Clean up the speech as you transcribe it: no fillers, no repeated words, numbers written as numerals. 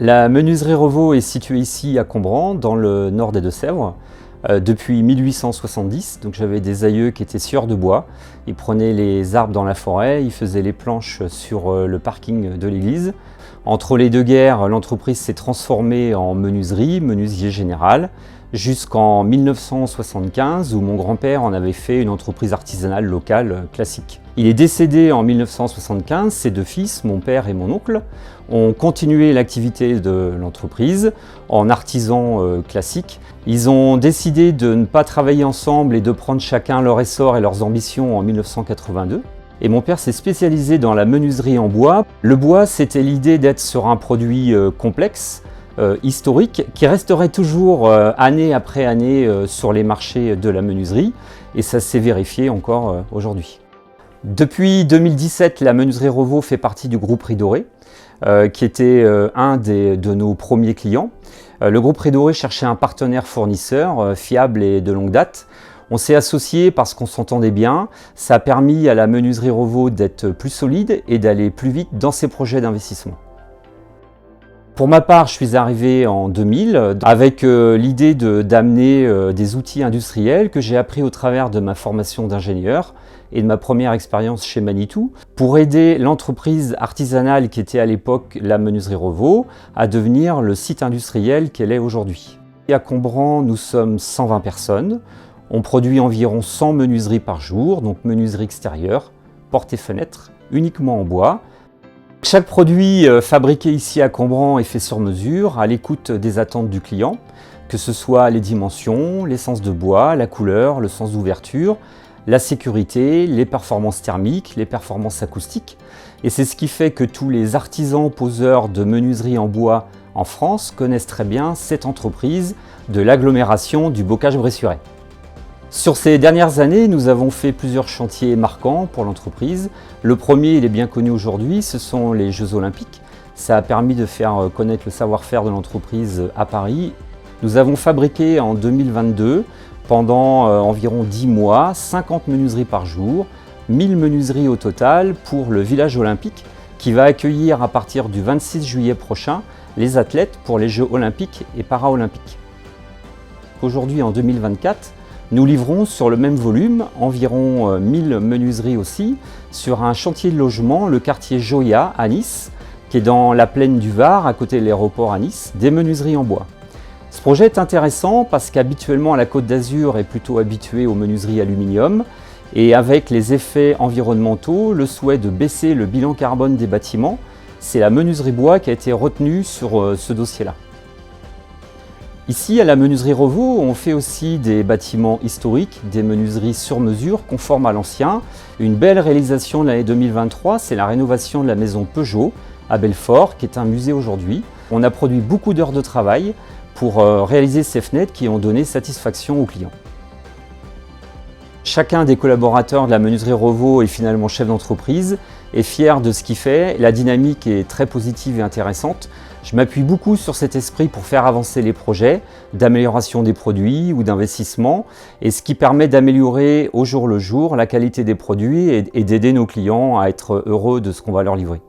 La menuiserie Revaux est située ici à Combran, dans le nord des Deux-Sèvres, depuis 1870. Donc j'avais des aïeux qui étaient scieurs de bois. Ils prenaient les arbres dans la forêt, ils faisaient les planches sur le parking de l'église. Entre les deux guerres, l'entreprise s'est transformée en menuiserie, menuisier général, jusqu'en 1975 où mon grand-père en avait fait une entreprise artisanale locale classique. Il est décédé en 1975, ses deux fils, mon père et mon oncle, ont continué l'activité de l'entreprise en artisans classiques. Ils ont décidé de ne pas travailler ensemble et de prendre chacun leur essor et leurs ambitions en 1982. Et mon père s'est spécialisé dans la menuiserie en bois. Le bois, c'était l'idée d'être sur un produit complexe, historique, qui resterait toujours année après année sur les marchés de la menuiserie. Et ça s'est vérifié encore aujourd'hui. Depuis 2017, la menuiserie Revaux fait partie du groupe Riz Doré, qui était un de nos premiers clients. Le groupe Riz Doré cherchait un partenaire fournisseur fiable et de longue date. On s'est associés parce qu'on s'entendait bien. Ça a permis à la menuiserie Revaux d'être plus solide et d'aller plus vite dans ses projets d'investissement. Pour ma part, je suis arrivé en 2000 avec l'idée d'amener des outils industriels que j'ai appris au travers de ma formation d'ingénieur et de ma première expérience chez Manitou pour aider l'entreprise artisanale qui était à l'époque la menuiserie Revaux à devenir le site industriel qu'elle est aujourd'hui. À Combran, nous sommes 120 personnes. On produit environ 100 menuiseries par jour, donc menuiserie extérieure, portes et fenêtres, uniquement en bois. Chaque produit fabriqué ici à Combran est fait sur mesure, à l'écoute des attentes du client, que ce soit les dimensions, l'essence de bois, la couleur, le sens d'ouverture, la sécurité, les performances thermiques, les performances acoustiques. Et c'est ce qui fait que tous les artisans poseurs de menuiserie en bois en France connaissent très bien cette entreprise de l'agglomération du Bocage-Bressuret. Sur ces dernières années, nous avons fait plusieurs chantiers marquants pour l'entreprise. Le premier, il est bien connu aujourd'hui, ce sont les Jeux Olympiques. Ça a permis de faire connaître le savoir-faire de l'entreprise à Paris. Nous avons fabriqué en 2022, pendant environ 10 mois, 50 menuiseries par jour, 1000 menuiseries au total pour le village olympique qui va accueillir à partir du 26 juillet prochain les athlètes pour les Jeux olympiques et paralympiques. Aujourd'hui, en 2024, nous livrons sur le même volume, environ 1000 menuiseries aussi, sur un chantier de logement, le quartier Joya à Nice, qui est dans la plaine du Var, à côté de l'aéroport à Nice, des menuiseries en bois. Ce projet est intéressant parce qu'habituellement la Côte d'Azur est plutôt habituée aux menuiseries aluminium et avec les effets environnementaux, le souhait de baisser le bilan carbone des bâtiments, c'est la menuiserie bois qui a été retenue sur ce dossier-là. Ici, à la menuiserie Revaux, on fait aussi des bâtiments historiques, des menuiseries sur mesure, conformes à l'ancien. Une belle réalisation de l'année 2023, c'est la rénovation de la maison Peugeot à Belfort, qui est un musée aujourd'hui. On a produit beaucoup d'heures de travail pour réaliser ces fenêtres qui ont donné satisfaction aux clients. Chacun des collaborateurs de la menuiserie Revaux est finalement chef d'entreprise, est fier de ce qu'il fait. La dynamique est très positive et intéressante. Je m'appuie beaucoup sur cet esprit pour faire avancer les projets d'amélioration des produits ou d'investissement et ce qui permet d'améliorer au jour le jour la qualité des produits et d'aider nos clients à être heureux de ce qu'on va leur livrer.